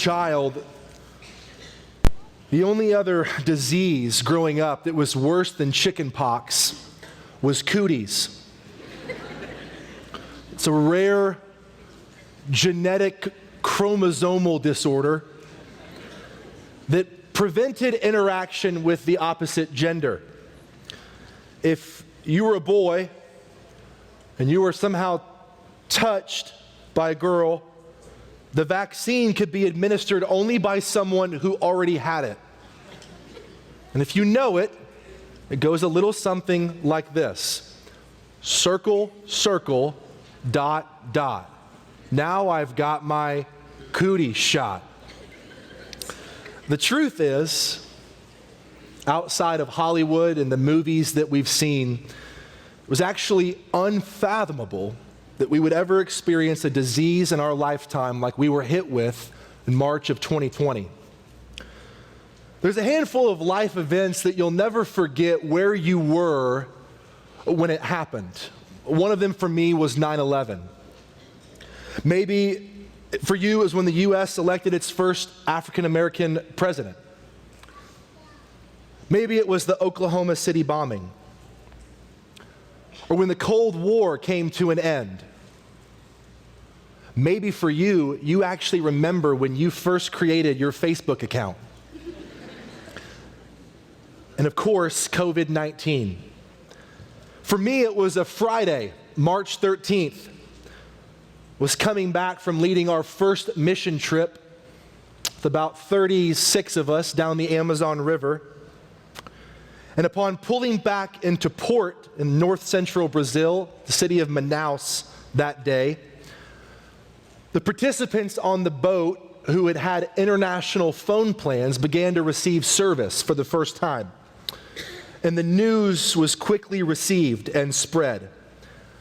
child, the only other disease growing up that was worse than chicken pox was cooties. It's a rare genetic chromosomal disorder that prevented interaction with the opposite gender. If you were a boy and you were somehow touched by a girl, the vaccine could be administered only by someone who already had it. And if you know it, it goes a little something like this: circle, circle, dot, dot. Now I've got my cootie shot. The truth is, outside of Hollywood and the movies that we've seen, it was actually unfathomable that we would ever experience a disease in our lifetime like we were hit with in March of 2020. There's a handful of life events that you'll never forget where you were when it happened. One of them for me was 9/11. Maybe for you it was when the U.S. elected its first African-American president. Maybe it was the Oklahoma City bombing. Or when the Cold War came to an end. Maybe for you, you actually remember when you first created your Facebook account. And of course, COVID-19. For me, it was a Friday, March 13th. Was coming back from leading our first mission trip with about 36 of us down the Amazon River. And upon pulling back into port in north central Brazil, the city of Manaus that day, the participants on the boat who had had international phone plans began to receive service for the first time. And the news was quickly received and spread.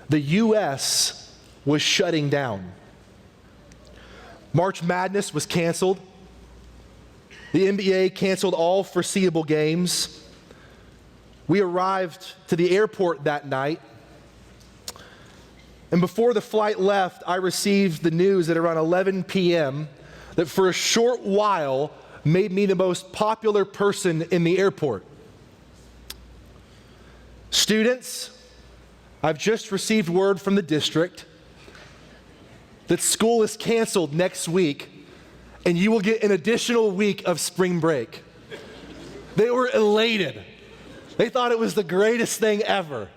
The U.S. was shutting down. March Madness was canceled. The NBA canceled all foreseeable games. We arrived to the airport that night, and before the flight left, I received the news at around 11 p.m. that for a short while made me the most popular person in the airport. Students, I've just received word from the district that school is canceled next week, and you will get an additional week of spring break. They were elated. They thought it was the greatest thing ever.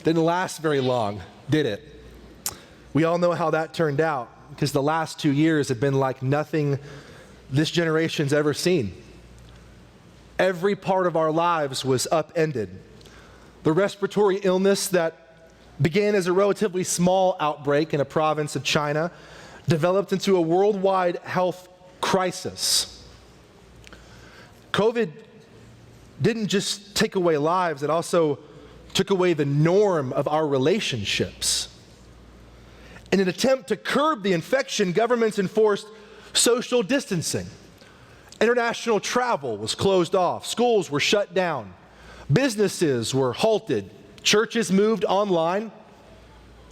Didn't last very long, did it? We all know how that turned out, because the last 2 years have been like nothing this generation's ever seen. Every part of our lives was upended. The respiratory illness that began as a relatively small outbreak in a province of China developed into a worldwide health crisis. COVID didn't just take away lives, it also took away the norm of our relationships. In an attempt to curb the infection, governments enforced social distancing. International travel was closed off. Schools were shut down. Businesses were halted. Churches moved online.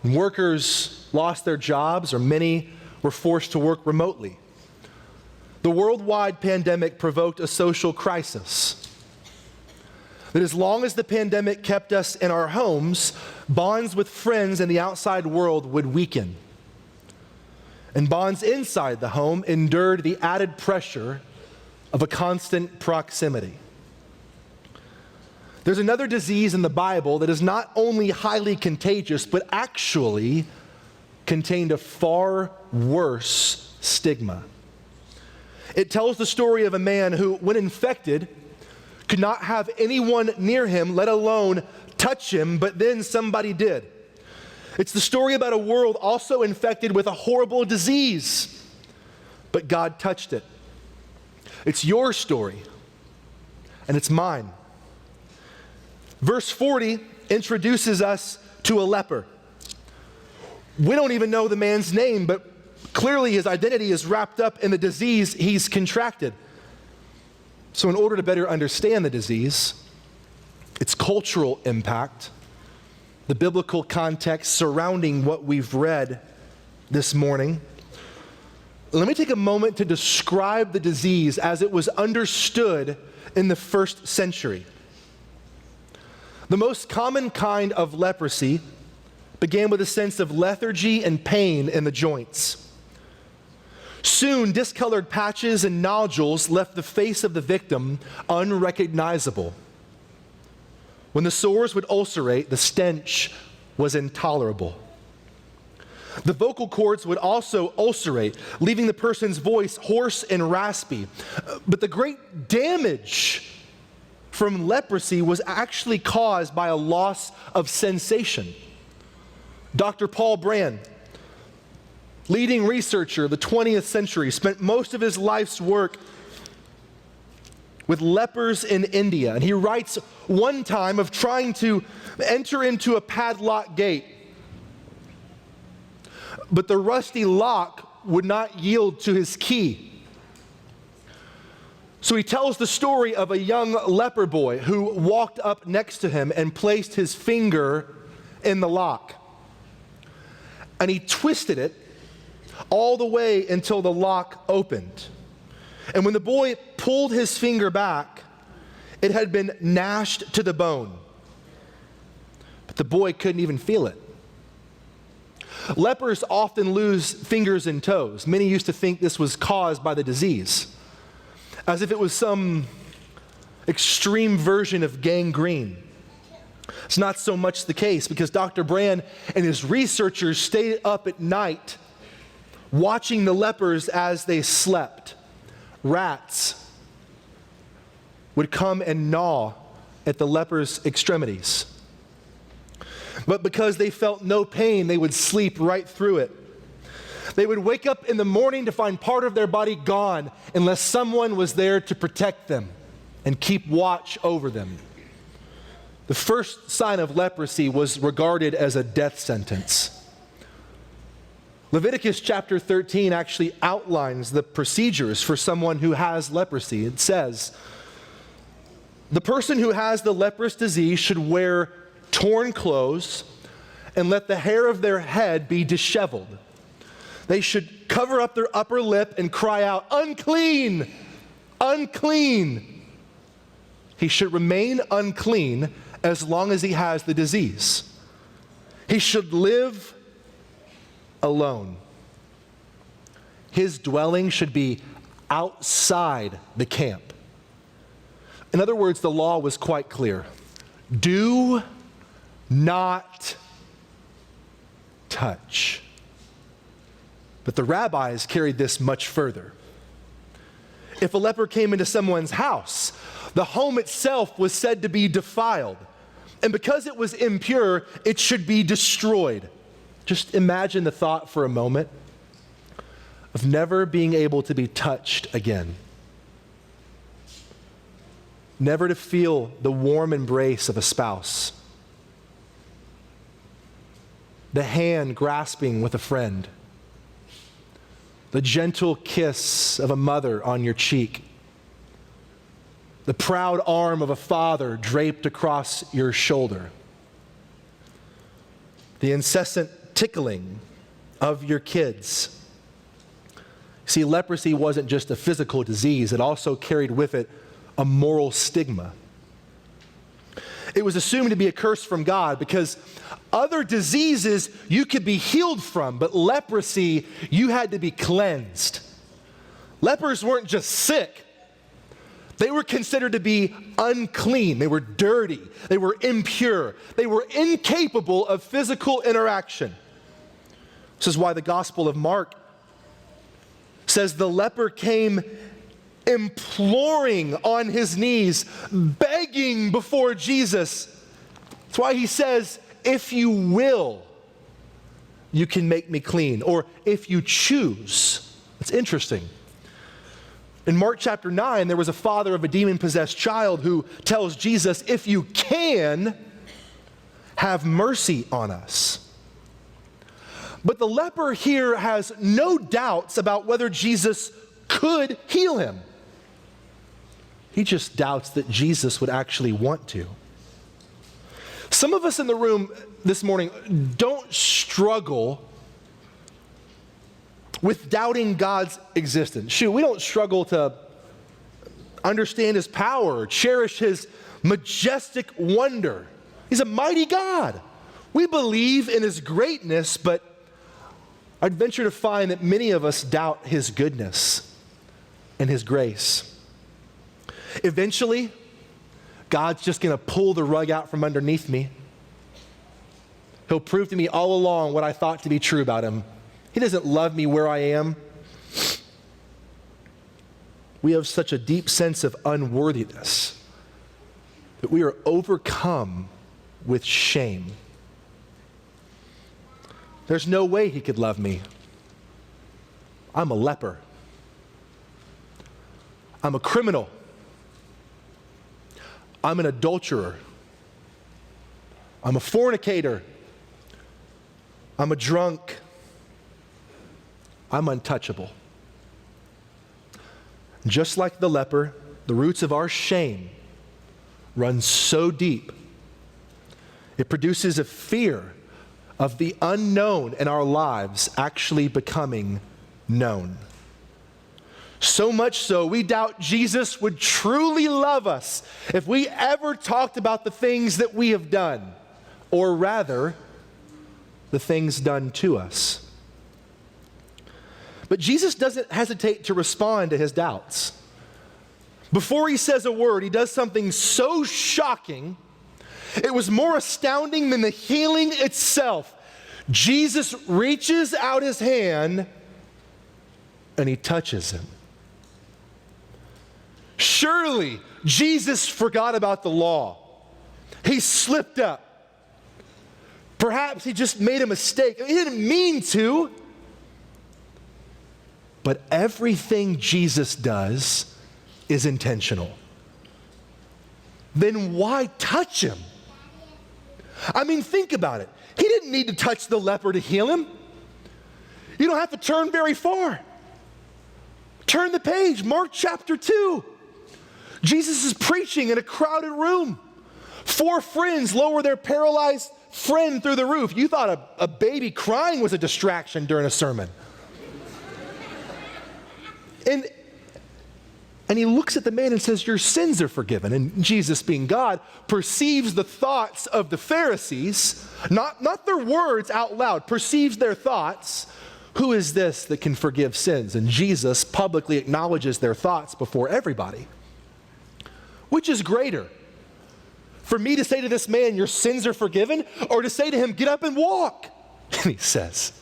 And workers lost their jobs, or many were forced to work remotely. The worldwide pandemic provoked a social crisis. That as long as the pandemic kept us in our homes, bonds with friends in the outside world would weaken. And bonds inside the home endured the added pressure of a constant proximity. There's another disease in the Bible that is not only highly contagious, but actually contained a far worse stigma. It tells the story of a man who, when infected, could not have anyone near him, let alone touch him, but then somebody did. It's the story about a world also infected with a horrible disease, but God touched it. It's your story, and it's mine. Verse 40 introduces us to a leper. We don't even know the man's name, but clearly his identity is wrapped up in the disease he's contracted. So in order to better understand the disease, its cultural impact, the biblical context surrounding what we've read this morning, Let me take a moment to describe the disease as it was understood in the first century. The most common kind of leprosy began with a sense of lethargy and pain in the joints. Soon, discolored patches and nodules left the face of the victim unrecognizable. When the sores would ulcerate, the stench was intolerable. The vocal cords would also ulcerate, leaving the person's voice hoarse and raspy. But the great damage from leprosy was actually caused by a loss of sensation. Dr. Paul Brand, leading researcher of the 20th century, spent most of his life's work with lepers in India. And he writes one time of trying to enter into a padlocked gate, but the rusty lock would not yield to his key. So he tells the story of a young leper boy who walked up next to him and placed his finger in the lock. And he twisted it all the way until the lock opened. And when the boy pulled his finger back, it had been gnashed to the bone. But the boy couldn't even feel it. Lepers often lose fingers and toes. Many used to think this was caused by the disease, as if it was some extreme version of gangrene. It's not so much the case, because Dr. Brand and his researchers stayed up at night watching the lepers as they slept. Rats would come and gnaw at the lepers' extremities. But because they felt no pain, they would sleep right through it. They would wake up in the morning to find part of their body gone unless someone was there to protect them and keep watch over them. The first sign of leprosy was regarded as a death sentence. Leviticus chapter 13 actually outlines the procedures for someone who has leprosy. It says, the person who has the leprous disease should wear torn clothes and let the hair of their head be disheveled. They should cover up their upper lip and cry out, "Unclean! Unclean!" He should remain unclean as long as he has the disease. He should live alone. His dwelling should be outside the camp. In other words, the law was quite clear. Do not touch. But the rabbis carried this much further. If a leper came into someone's house, the home itself was said to be defiled. And because it was impure, it should be destroyed. Just imagine the thought for a moment of never being able to be touched again. Never to feel the warm embrace of a spouse. The hand grasping with a friend. The gentle kiss of a mother on your cheek. The proud arm of a father draped across your shoulder. The incessant tickling of your kids. See, leprosy wasn't just a physical disease, it also carried with it a moral stigma. It was assumed to be a curse from God because other diseases you could be healed from, but leprosy, you had to be cleansed. Lepers weren't just sick. They were considered to be unclean. They were dirty. They were impure. They were incapable of physical interaction. This is why the Gospel of Mark says the leper came imploring on his knees, begging before Jesus. That's why he says, if you will, you can make me clean. Or if you choose. It's interesting. In Mark chapter 9, there was a father of a demon-possessed child who tells Jesus, if you can, have mercy on us. But the leper here has no doubts about whether Jesus could heal him. He just doubts that Jesus would actually want to. Some of us in the room this morning don't struggle with doubting God's existence. Shoot, we don't struggle to understand his power or cherish his majestic wonder. He's a mighty God. We believe in his greatness, but I'd venture to find that many of us doubt his goodness and his grace. Eventually, God's just going to pull the rug out from underneath me. He'll prove to me all along what I thought to be true about him. He doesn't love me where I am. We have such a deep sense of unworthiness that we are overcome with shame. There's no way he could love me. I'm a leper. I'm a criminal. I'm an adulterer. I'm a fornicator. I'm a drunk. I'm untouchable. Just like the leper, the roots of our shame run so deep, it produces a fear of the unknown in our lives actually becoming known. So much so, we doubt Jesus would truly love us if we ever talked about the things that we have done, or rather, the things done to us. But Jesus doesn't hesitate to respond to his doubts. Before he says a word, he does something so shocking, it was more astounding than the healing itself. Jesus reaches out his hand and he touches him. Surely, Jesus forgot about the law. He slipped up. Perhaps he just made a mistake. He didn't mean to. But everything Jesus does is intentional. Then why touch him? I mean, think about it. He didn't need to touch the leper to heal him. You don't have to turn very far. Turn the page, Mark chapter 2. Jesus is preaching in a crowded room. 4 friends lower their paralyzed friend through the roof. You thought a baby crying was a distraction during a sermon. And he looks at the man and says, your sins are forgiven. And Jesus, being God, perceives the thoughts of the Pharisees, not their words out loud, perceives their thoughts. Who is this that can forgive sins? And Jesus publicly acknowledges their thoughts before everybody. Which is greater? For me to say to this man, your sins are forgiven, or to say to him, get up and walk? And he says,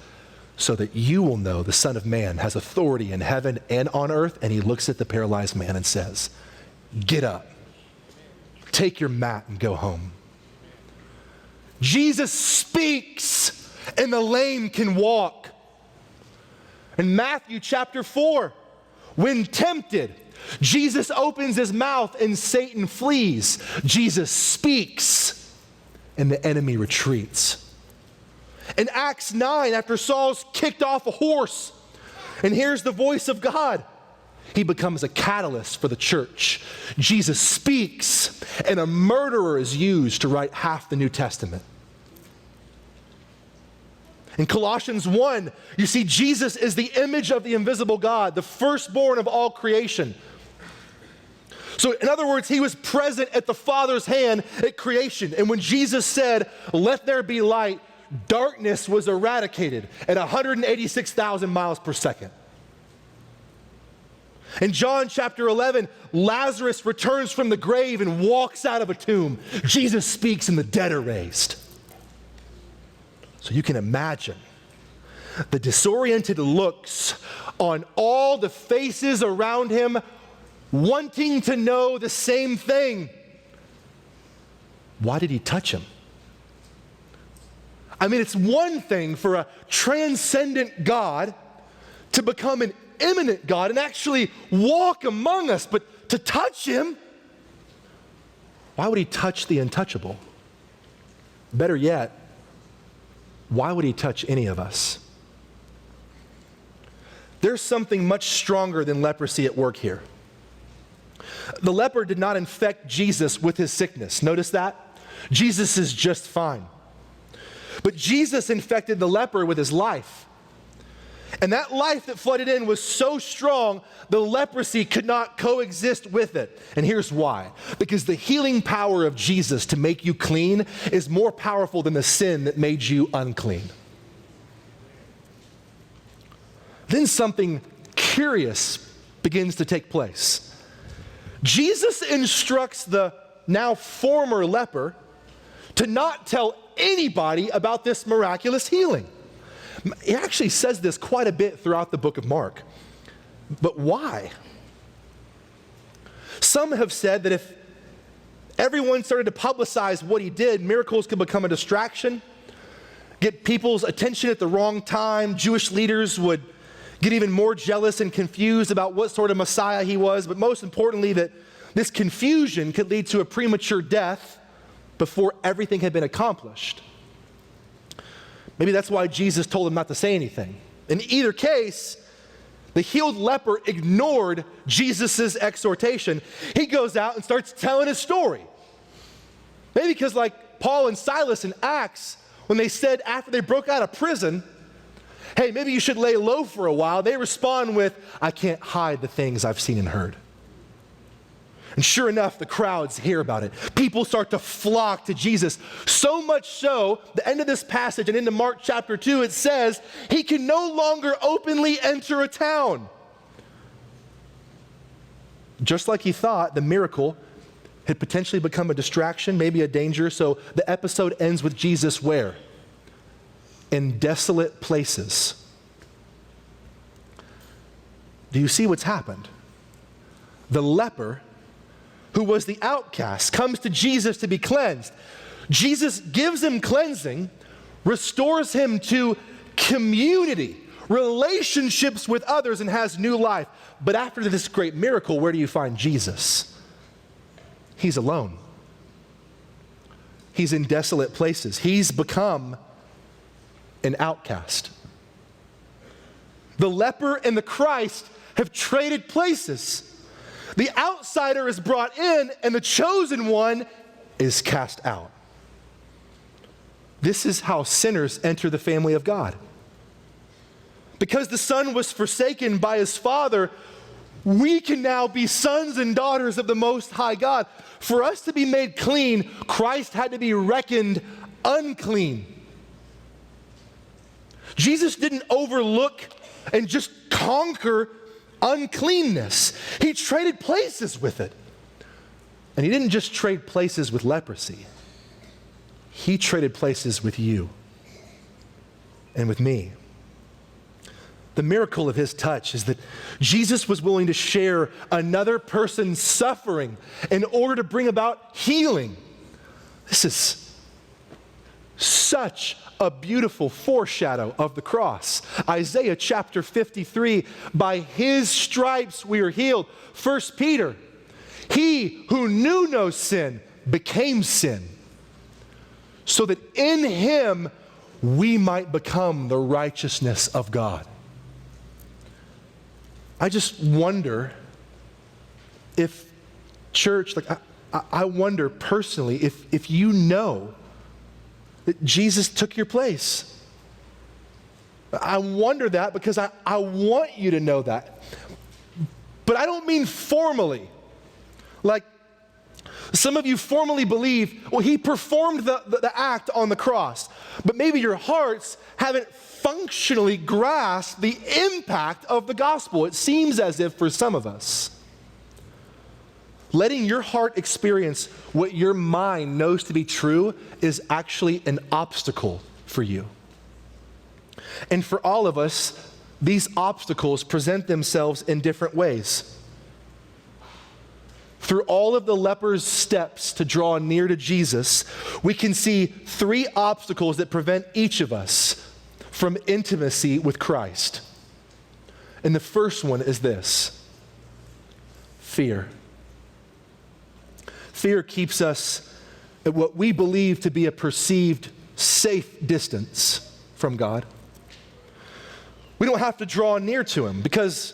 so that you will know the Son of Man has authority in heaven and on earth. And he looks at the paralyzed man and says, get up, take your mat and go home. Jesus speaks and the lame can walk. In Matthew chapter 4, when tempted, Jesus opens his mouth and Satan flees. Jesus speaks and the enemy retreats. In Acts 9, after Saul's kicked off a horse and hears the voice of God, he becomes a catalyst for the church. Jesus speaks and a murderer is used to write half the New Testament. In Colossians 1, you see Jesus is the image of the invisible God, the firstborn of all creation. So in other words, he was present at the Father's hand at creation. And when Jesus said, let there be light, darkness was eradicated at 186,000 miles per second. In John chapter 11, Lazarus returns from the grave and walks out of a tomb. Jesus speaks and the dead are raised. So you can imagine the disoriented looks on all the faces around him, wanting to know the same thing. Why did he touch him? I mean, it's one thing for a transcendent God to become an immanent God and actually walk among us, but to touch him, why would he touch the untouchable? Better yet, why would he touch any of us? There's something much stronger than leprosy at work here. The leper did not infect Jesus with his sickness. Notice that? Jesus is just fine. But Jesus infected the leper with his life. And that life that flooded in was so strong, the leprosy could not coexist with it. And here's why. Because the healing power of Jesus to make you clean is more powerful than the sin that made you unclean. Then something curious begins to take place. Jesus instructs the now former leper to not tell anybody about this miraculous healing. He actually says this quite a bit throughout the book of Mark. But why? Some have said that if everyone started to publicize what he did, miracles could become a distraction, get people's attention at the wrong time. Jewish leaders would get even more jealous and confused about what sort of Messiah he was, but most importantly, that this confusion could lead to a premature death before everything had been accomplished. Maybe that's why Jesus told him not to say anything. In either case, the healed leper ignored Jesus' exhortation. He goes out and starts telling his story. Maybe because like Paul and Silas in Acts, when they said after they broke out of prison, hey, maybe you should lay low for a while, they respond with, I can't hide the things I've seen and heard. And sure enough, the crowds hear about it. People start to flock to Jesus. So much so, the end of this passage and into Mark chapter 2, it says, he can no longer openly enter a town. Just like he thought, the miracle had potentially become a distraction, maybe a danger. So the episode ends with Jesus where? In desolate places. Do you see what's happened? The leper, who was the outcast, comes to Jesus to be cleansed. Jesus gives him cleansing, restores him to community, relationships with others, and has new life. But after this great miracle, where do you find Jesus? He's alone. He's in desolate places. He's become an outcast. The leper and the Christ have traded places. The outsider is brought in, and the chosen one is cast out. This is how sinners enter the family of God. Because the Son was forsaken by his Father, we can now be sons and daughters of the Most High God. For us to be made clean, Christ had to be reckoned unclean. Jesus didn't overlook and just conquer uncleanness. He traded places with it. And he didn't just trade places with leprosy. He traded places with you and with me. The miracle of his touch is that Jesus was willing to share another person's suffering in order to bring about healing. This is such a beautiful foreshadow of the cross. Isaiah chapter 53, by his stripes we are healed. 1 Peter, he who knew no sin became sin, so that in him we might become the righteousness of God. I just wonder if, church, I wonder personally if you know that Jesus took your place. I wonder that because I want you to know that. But I don't mean formally. Like, some of you formally believe, well, he performed the act on the cross. But maybe your hearts haven't functionally grasped the impact of the gospel. It seems as if for some of us, letting your heart experience what your mind knows to be true is actually an obstacle for you. And for all of us, these obstacles present themselves in different ways. Through all of the leper's steps to draw near to Jesus, we can see three obstacles that prevent each of us from intimacy with Christ. And the first one is this: fear. Fear keeps us at what we believe to be a perceived safe distance from God. We don't have to draw near to him because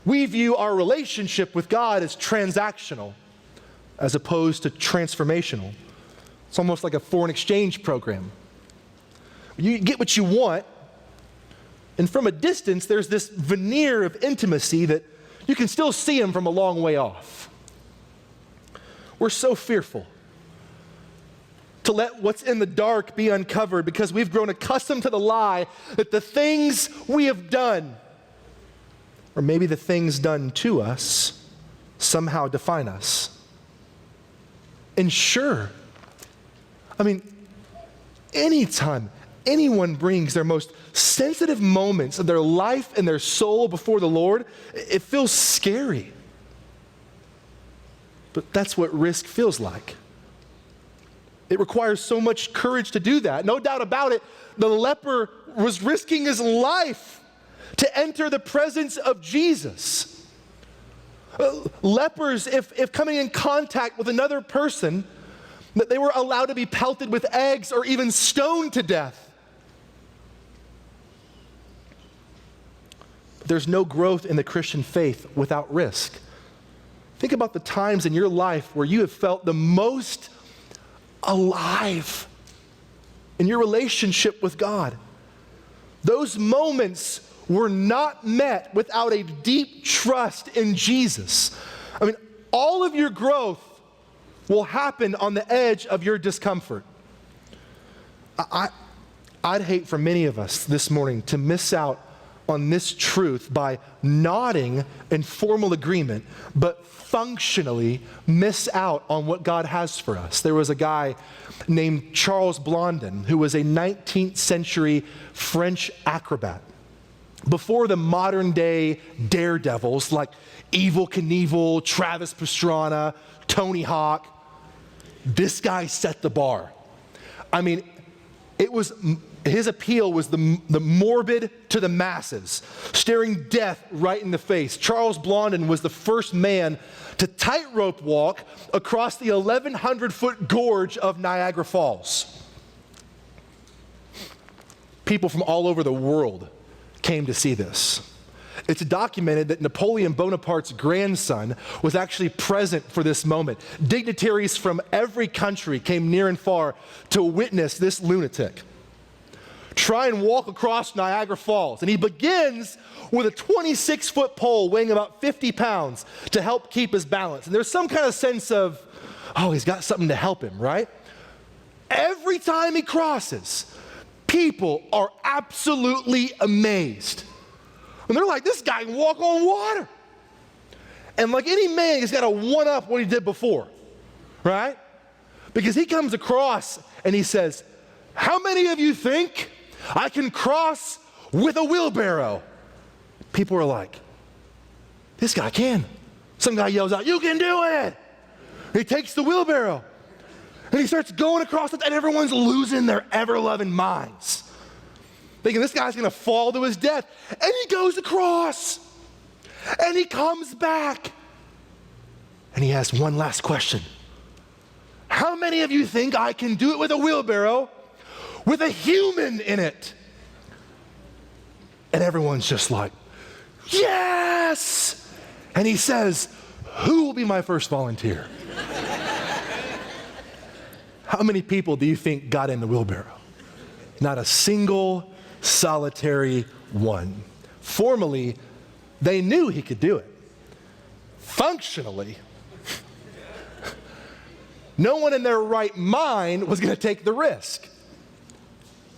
we view our relationship with God as transactional as opposed to transformational. It's almost like a foreign exchange program. You get what you want, And from a distance, there's this veneer of intimacy that you can still see him from a long way off. We're so fearful to let what's in the dark be uncovered because we've grown accustomed to the lie that the things we have done, or maybe the things done to us, somehow define us. And sure, anytime anyone brings their most sensitive moments of their life and their soul before the Lord, it feels scary. But that's what risk feels like. It requires so much courage to do that. No doubt about it, the leper was risking his life to enter the presence of Jesus. Lepers, if coming in contact with another person, that they were allowed to be pelted with eggs or even stoned to death. But there's no growth in the Christian faith without risk. Think about the times in your life where you have felt the most alive in your relationship with God. Those moments were not met without a deep trust in Jesus. All of your growth will happen on the edge of your discomfort. I'd hate for many of us this morning to miss out on this truth by nodding in formal agreement, but functionally miss out on what God has for us. There was a guy named Charles Blondin who was a 19th century French acrobat. Before the modern day daredevils like Evel Knievel, Travis Pastrana, Tony Hawk, this guy set the bar. His appeal was the morbid to the masses, staring death right in the face. Charles Blondin was the first man to tightrope walk across the 1,100-foot gorge of Niagara Falls. People from all over the world came to see this. It's documented that Napoleon Bonaparte's grandson was actually present for this moment. Dignitaries from every country came near and far to witness this lunatic try and walk across Niagara Falls. And he begins with a 26-foot pole weighing about 50 pounds to help keep his balance. And there's some kind of sense of, he's got something to help him, right? Every time he crosses, people are absolutely amazed. And they're like, this guy can walk on water. And like any man, he's got to one-up what he did before, right? Because he comes across and he says, how many of you think I can cross with a wheelbarrow? People are like, this guy can. Some guy yells out, you can do it. He takes the wheelbarrow and he starts going across it, and everyone's losing their ever-loving minds, thinking this guy's gonna fall to his death. And he goes across and he comes back and he has one last question. How many of you think I can do it with a wheelbarrow with a human in it? And everyone's just like, yes! And he says, who will be my first volunteer? How many people do you think got in the wheelbarrow? Not a single solitary one. Formally, they knew he could do it. Functionally, no one in their right mind was going to take the risk.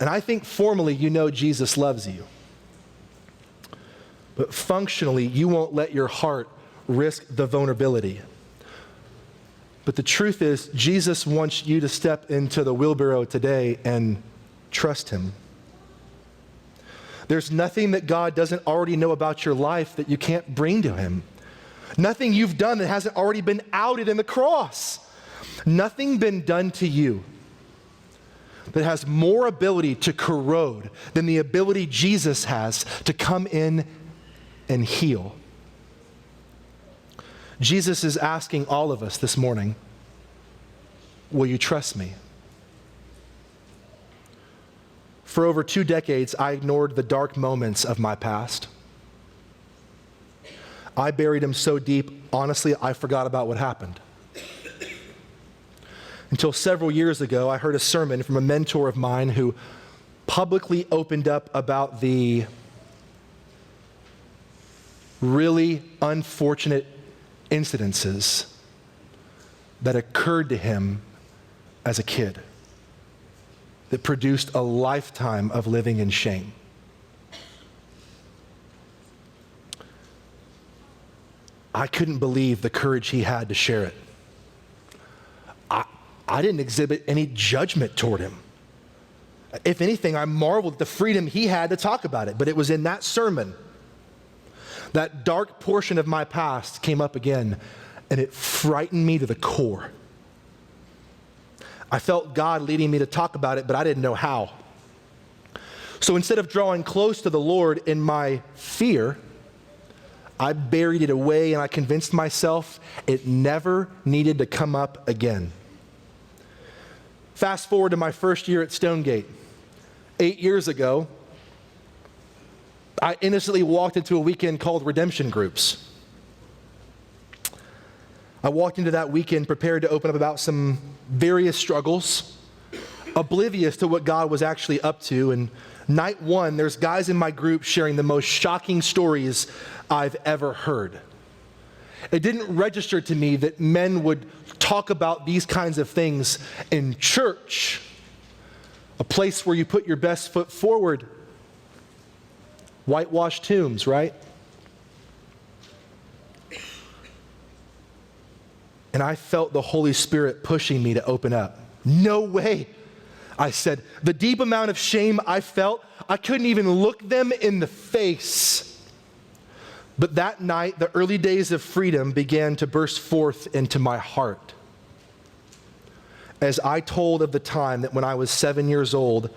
And I think formally, Jesus loves you. But functionally, you won't let your heart risk the vulnerability. But the truth is, Jesus wants you to step into the wheelbarrow today and trust him. There's nothing that God doesn't already know about your life that you can't bring to him. Nothing you've done that hasn't already been outed in the cross. Nothing been done to you that has more ability to corrode than the ability Jesus has to come in and heal. Jesus is asking all of us this morning, will you trust me? For over 2 decades, I ignored the dark moments of my past. I buried them so deep, honestly, I forgot about what happened. Until several years ago, I heard a sermon from a mentor of mine who publicly opened up about the really unfortunate incidences that occurred to him as a kid that produced a lifetime of living in shame. I couldn't believe the courage he had to share it. I didn't exhibit any judgment toward him. If anything, I marveled at the freedom he had to talk about it. But it was in that sermon, that dark portion of my past came up again, and it frightened me to the core. I felt God leading me to talk about it, but I didn't know how. So instead of drawing close to the Lord in my fear, I buried it away, and I convinced myself it never needed to come up again. Fast forward to my first year at Stonegate. 8 years ago, I innocently walked into a weekend called Redemption Groups. I walked into that weekend prepared to open up about some various struggles, oblivious to what God was actually up to. And night one, there's guys in my group sharing the most shocking stories I've ever heard. It didn't register to me that men would talk about these kinds of things in church, a place where you put your best foot forward. Whitewashed tombs, right? And I felt the Holy Spirit pushing me to open up. No way, I said. The deep amount of shame I felt, I couldn't even look them in the face. But that night, the early days of freedom began to burst forth into my heart. As I told of the time that when I was 7 years old,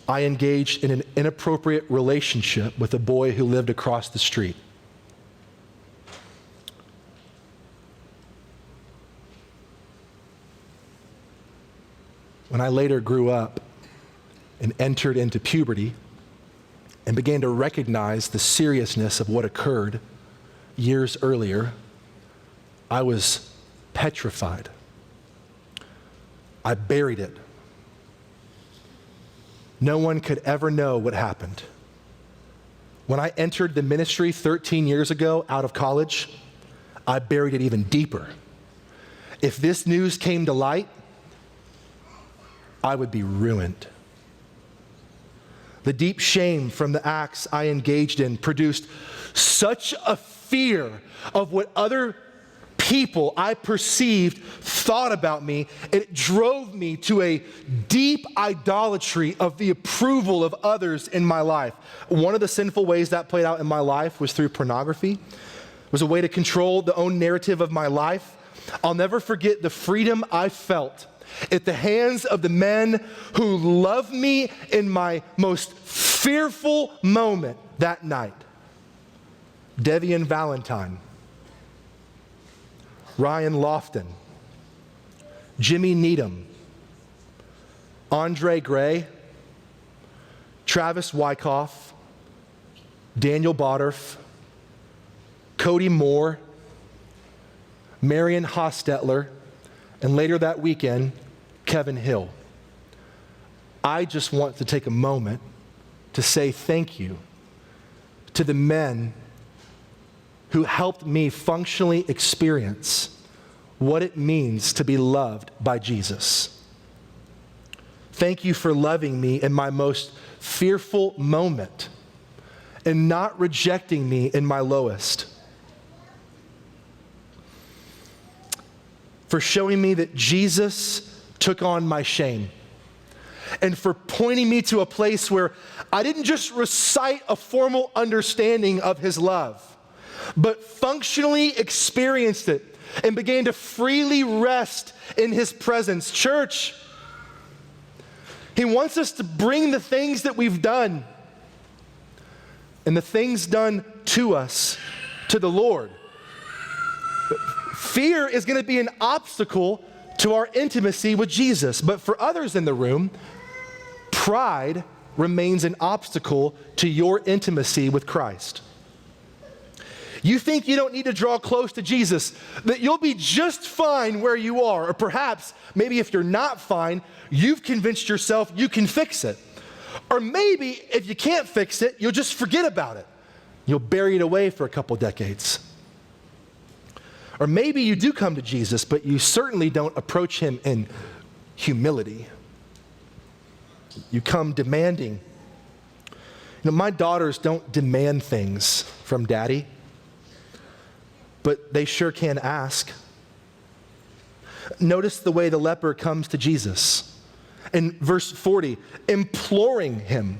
I engaged in an inappropriate relationship with a boy who lived across the street. When I later grew up and entered into puberty and began to recognize the seriousness of what occurred years earlier, I was petrified. I buried it. No one could ever know what happened. When I entered the ministry 13 years ago out of college, I buried it even deeper. If this news came to light, I would be ruined. The deep shame from the acts I engaged in produced such a fear of what other people I perceived thought about me, it drove me to a deep idolatry of the approval of others in my life. One of the sinful ways that played out in my life was through pornography. It was a way to control the own narrative of my life. I'll never forget the freedom I felt at the hands of the men who loved me in my most fearful moment that night. Devian Valentine, Ryan Lofton, Jimmy Needham, Andre Gray, Travis Wyckoff, Daniel Bodorf, Cody Moore, Marion Hostetler, and later that weekend, Kevin Hill. I just want to take a moment to say thank you to the men who helped me functionally experience what it means to be loved by Jesus. Thank you for loving me in my most fearful moment and not rejecting me in my lowest. For showing me that Jesus took on my shame, and for pointing me to a place where I didn't just recite a formal understanding of his love, but functionally experienced it and began to freely rest in his presence. Church, he wants us to bring the things that we've done and the things done to us to the Lord. Fear is going to be an obstacle to our intimacy with Jesus. But for others in the room, pride remains an obstacle to your intimacy with Christ. You think you don't need to draw close to Jesus, that you'll be just fine where you are. Or perhaps, maybe if you're not fine, you've convinced yourself you can fix it. Or maybe if you can't fix it, you'll just forget about it. You'll bury it away for a couple decades. Or maybe you do come to Jesus, but you certainly don't approach him in humility. You come demanding. My daughters don't demand things from daddy, but they sure can ask. Notice the way the leper comes to Jesus. In verse 40, imploring him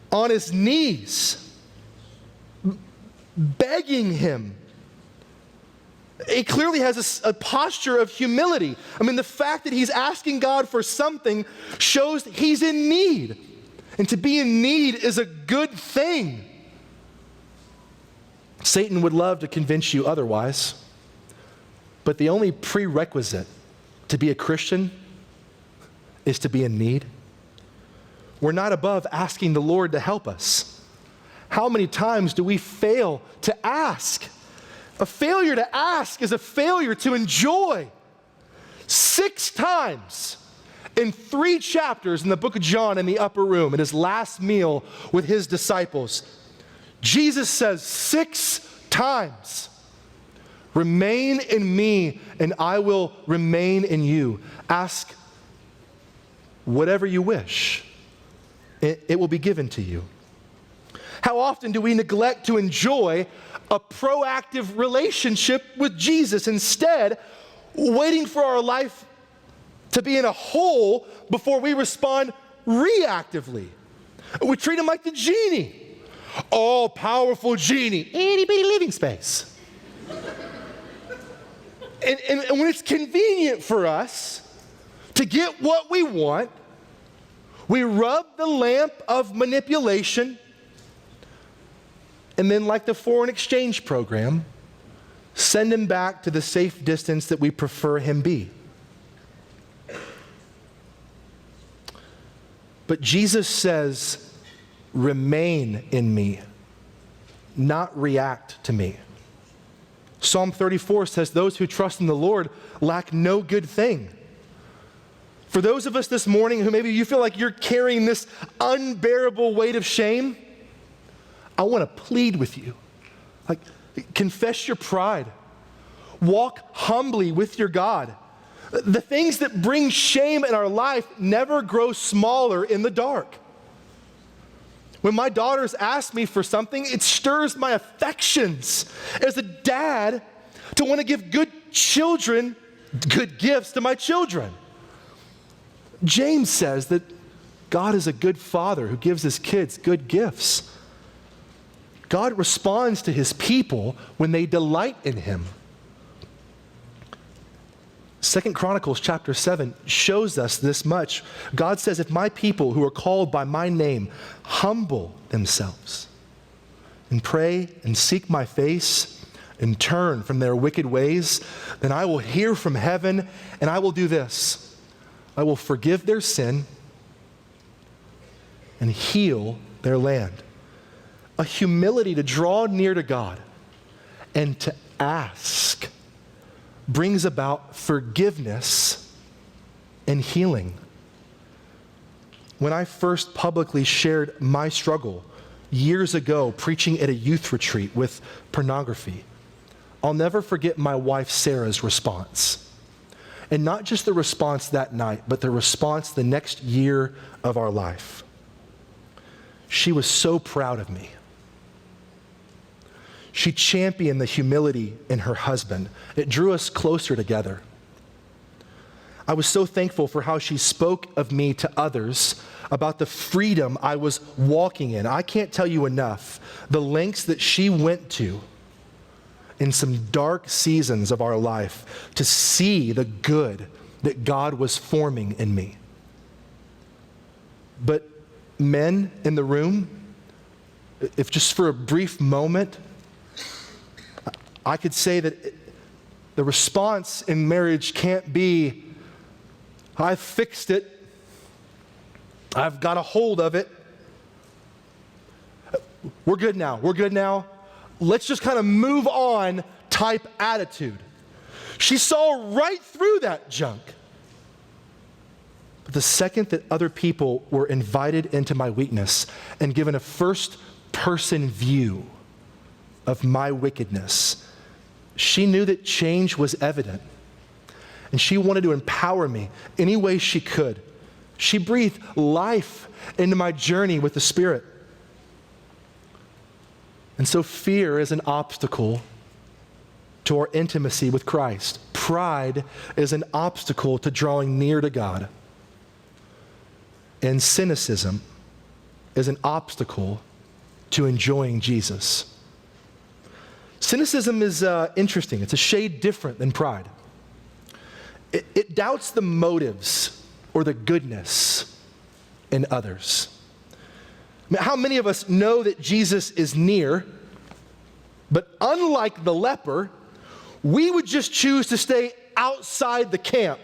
on his knees, begging him. He clearly has a posture of humility. The fact that he's asking God for something shows he's in need. And to be in need is a good thing. Satan would love to convince you otherwise. But the only prerequisite to be a Christian is to be in need. We're not above asking the Lord to help us. How many times do we fail to ask? A failure to ask is a failure to enjoy. 6 times in 3 chapters in the book of John in the upper room, in his last meal with his disciples, Jesus says 6 times, remain in me and I will remain in you. Ask whatever you wish. It will be given to you. How often do we neglect to enjoy a proactive relationship with Jesus, instead waiting for our life to be in a hole before we respond reactively? We treat him like the genie. All-powerful genie, itty-bitty living space. And when it's convenient for us to get what we want, we rub the lamp of manipulation, and then, like the foreign exchange program, send him back to the safe distance that we prefer him be. But Jesus says, remain in me, not react to me. Psalm 34 says, those who trust in the Lord lack no good thing. For those of us this morning who maybe you feel like you're carrying this unbearable weight of shame, I want to plead with you. Confess your pride. Walk humbly with your God. The things that bring shame in our life never grow smaller in the dark. When my daughters ask me for something, it stirs my affections as a dad to want to give good gifts to my children. James says that God is a good father who gives his kids good gifts. God responds to his people when they delight in him. 2 Chronicles chapter 7 shows us this much. God says, if my people who are called by my name humble themselves and pray and seek my face and turn from their wicked ways, then I will hear from heaven and I will do this. I will forgive their sin and heal their land. A humility to draw near to God and to ask brings about forgiveness and healing. When I first publicly shared my struggle years ago preaching at a youth retreat with pornography, I'll never forget my wife Sarah's response. And not just the response that night, but the response the next year of our life. She was so proud of me. She championed the humility in her husband. It drew us closer together. I was so thankful for how she spoke of me to others about the freedom I was walking in. I can't tell you enough the lengths that she went to in some dark seasons of our life to see the good that God was forming in me. But men in the room, if just for a brief moment, I could say that the response in marriage can't be, I've fixed it, I've got a hold of it, we're good now, let's just kind of move on type attitude. She saw right through that junk. But the second that other people were invited into my weakness and given a first person view of my wickedness, she knew that change was evident. And she wanted to empower me any way she could. She breathed life into my journey with the Spirit. And so fear is an obstacle to our intimacy with Christ. Pride is an obstacle to drawing near to God. And cynicism is an obstacle to enjoying Jesus. Cynicism is interesting. It's a shade different than pride. It doubts the motives or the goodness in others. I mean, how many of us know that Jesus is near, but unlike the leper, we would just choose to stay outside the camp?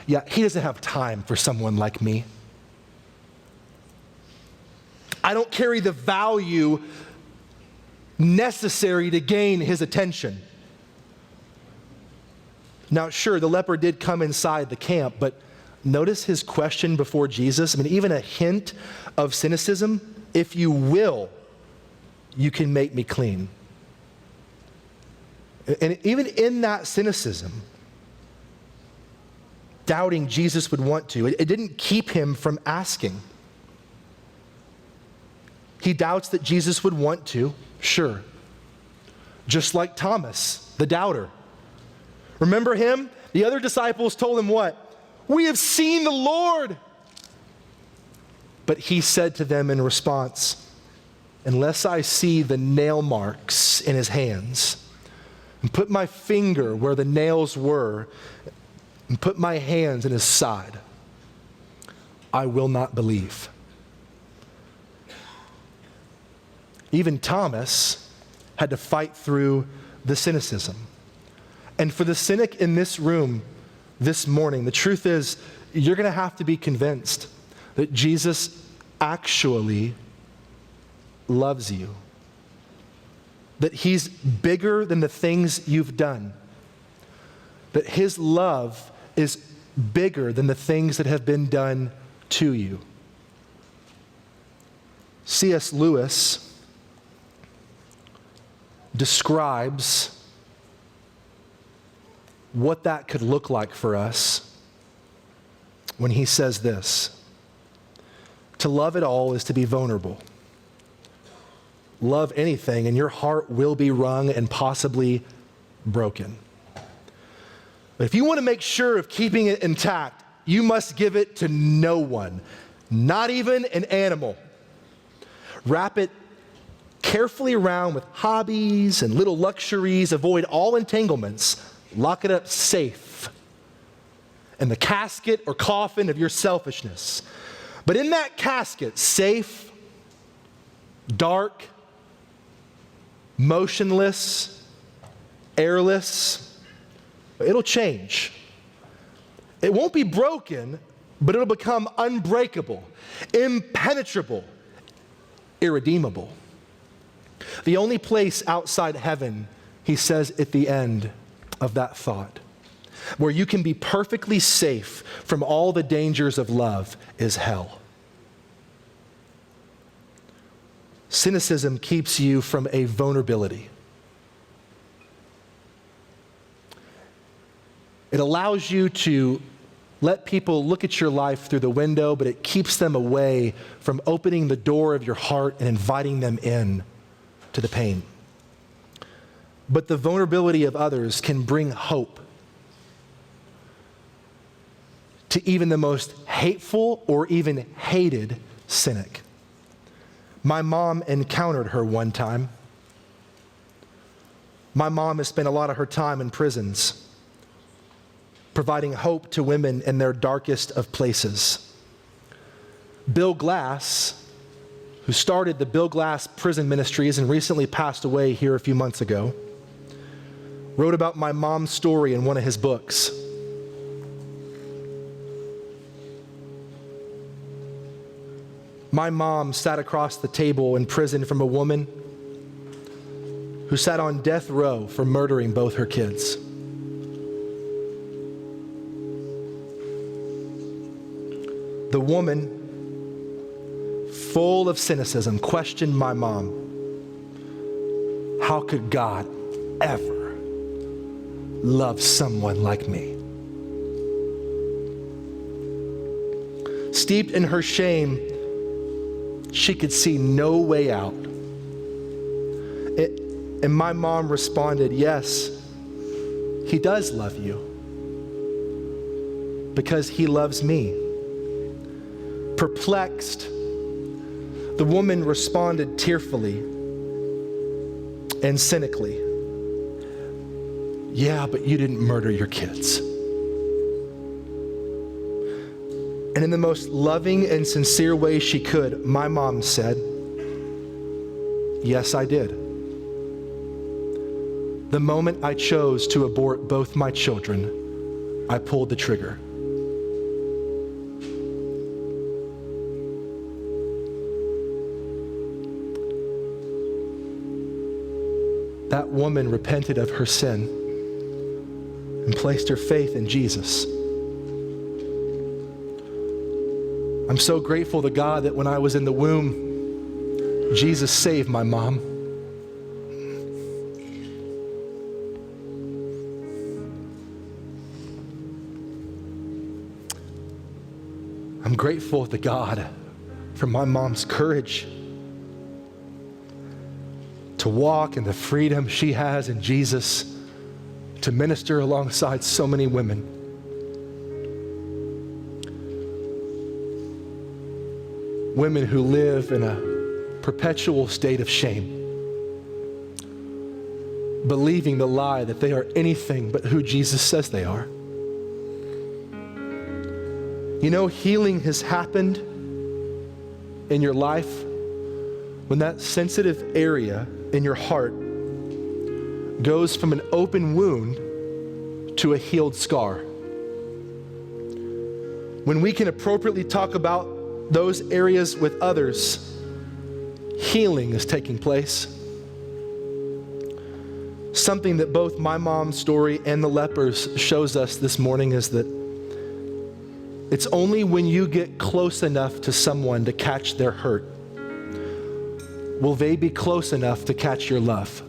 Yeah, he doesn't have time for someone like me. I don't carry the value necessary to gain his attention. Now, sure, the leper did come inside the camp, but notice his question before Jesus. I mean, even a hint of cynicism. If you will, you can make me clean. And even in that cynicism, doubting Jesus would want to, it didn't keep him from asking. He doubts that Jesus would want to, sure. Just like Thomas, the doubter. Remember him? The other disciples told him what? We have seen the Lord. But he said to them in response, unless I see the nail marks in his hands, and put my finger where the nails were, and put my hands in his side, I will not believe. Even Thomas had to fight through the cynicism. And for the cynic in this room this morning, the truth is, you're going to have to be convinced that Jesus actually loves you. That he's bigger than the things you've done. That his love is bigger than the things that have been done to you. C.S. Lewis describes what that could look like for us when he says this: to love it all is to be vulnerable. Love anything and your heart will be wrung and possibly broken. But if you want to make sure of keeping it intact, you must give it to no one, not even an animal. Wrap it carefully around with hobbies and little luxuries. Avoid all entanglements. Lock it up safe in the casket or coffin of your selfishness. But in that casket, safe, dark, motionless, airless, it'll change. It won't be broken, but it'll become unbreakable, impenetrable, irredeemable. The only place outside heaven, he says at the end of that thought, where you can be perfectly safe from all the dangers of love, is hell. Cynicism keeps you from a vulnerability. It allows you to let people look at your life through the window, but it keeps them away from opening the door of your heart and inviting them in to the pain. But the vulnerability of others can bring hope to even the most hateful or even hated cynic. My mom encountered her one time. My mom has spent a lot of her time in prisons, providing hope to women in their darkest of places. Bill Glass, who started the Bill Glass Prison Ministries and recently passed away here a few months ago, wrote about my mom's story in one of his books. My mom sat across the table in prison from a woman who sat on death row for murdering both her kids. The woman full of cynicism, questioned my mom. How could God ever love someone like me? Steeped in her shame, she could see no way out. And my mom responded, yes, he does love you because he loves me. Perplexed, the woman responded tearfully and cynically, yeah, but you didn't murder your kids. And in the most loving and sincere way she could, my mom said, yes, I did. The moment I chose to abort both my children, I pulled the trigger. That woman repented of her sin and placed her faith in Jesus. I'm so grateful to God that when I was in the womb, Jesus saved my mom. I'm grateful to God for my mom's courage to walk in the freedom she has in Jesus to minister alongside so many women. Women who live in a perpetual state of shame, believing the lie that they are anything but who Jesus says they are. You know, healing has happened in your life when that sensitive area in your heart goes from an open wound to a healed scar. When we can appropriately talk about those areas with others, healing is taking place. Something that both my mom's story and the lepers shows us this morning is that it's only when you get close enough to someone to catch their hurt will they be close enough to catch your love.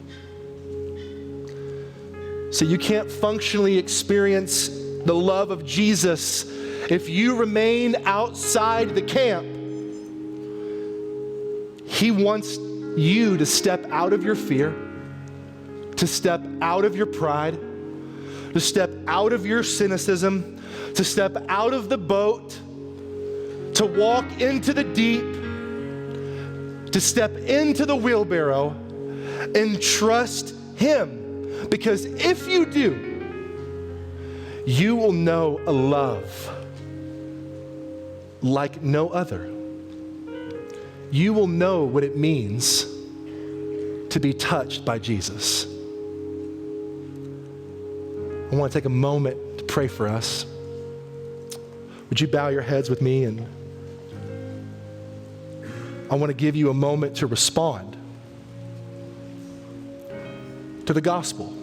So you can't functionally experience the love of Jesus if you remain outside the camp. He wants you to step out of your fear, to step out of your pride, to step out of your cynicism, to step out of the boat, to walk into the deep, to step into the wheelbarrow and trust Him. Because if you do, you will know a love like no other. You will know what it means to be touched by Jesus. I want to take a moment to pray for us. Would you bow your heads with me? And I want to give you a moment to respond to the gospel,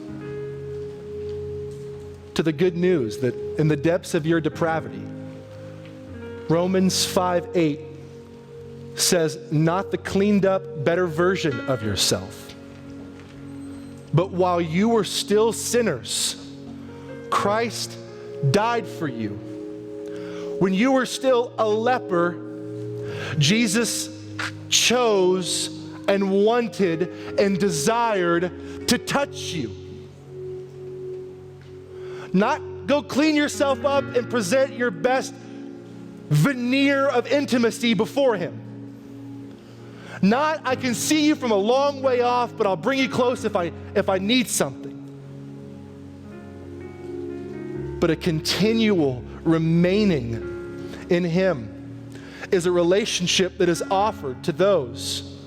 to the good news that in the depths of your depravity, Romans 5:8 says, not the cleaned up, better version of yourself, but while you were still sinners, Christ died for you. When you were still a leper, Jesus chose and wanted and desired to touch you. Not go clean yourself up and present your best veneer of intimacy before Him. Not, I can see you from a long way off, but I'll bring you close if I need something. But a continual remaining in Him is a relationship that is offered to those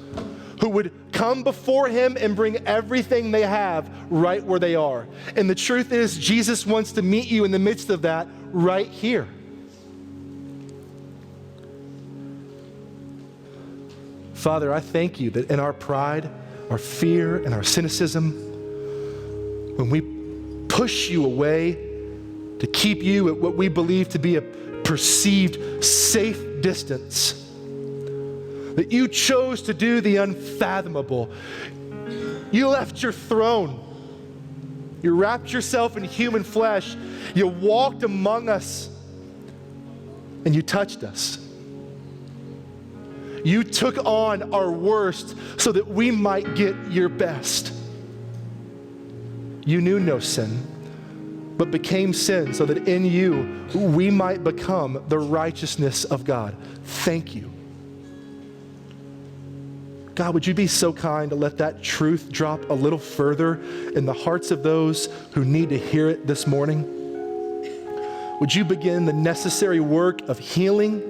who would come before Him and bring everything they have right where they are. And the truth is, Jesus wants to meet you in the midst of that right here. Father, I thank you that in our pride, our fear, and our cynicism, when we push you away to keep you at what we believe to be a perceived safe distance, that you chose to do the unfathomable. You left your throne. You wrapped yourself in human flesh. You walked among us, and you touched us. You took on our worst so that we might get your best. You knew no sin, but became sin so that in you we might become the righteousness of God. Thank you. God, would you be so kind to let that truth drop a little further in the hearts of those who need to hear it this morning? Would you begin the necessary work of healing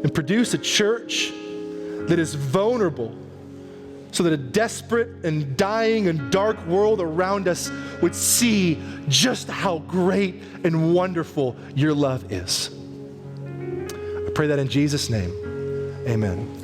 and produce a church that is vulnerable so that a desperate and dying and dark world around us would see just how great and wonderful your love is? I pray that in Jesus' name, amen.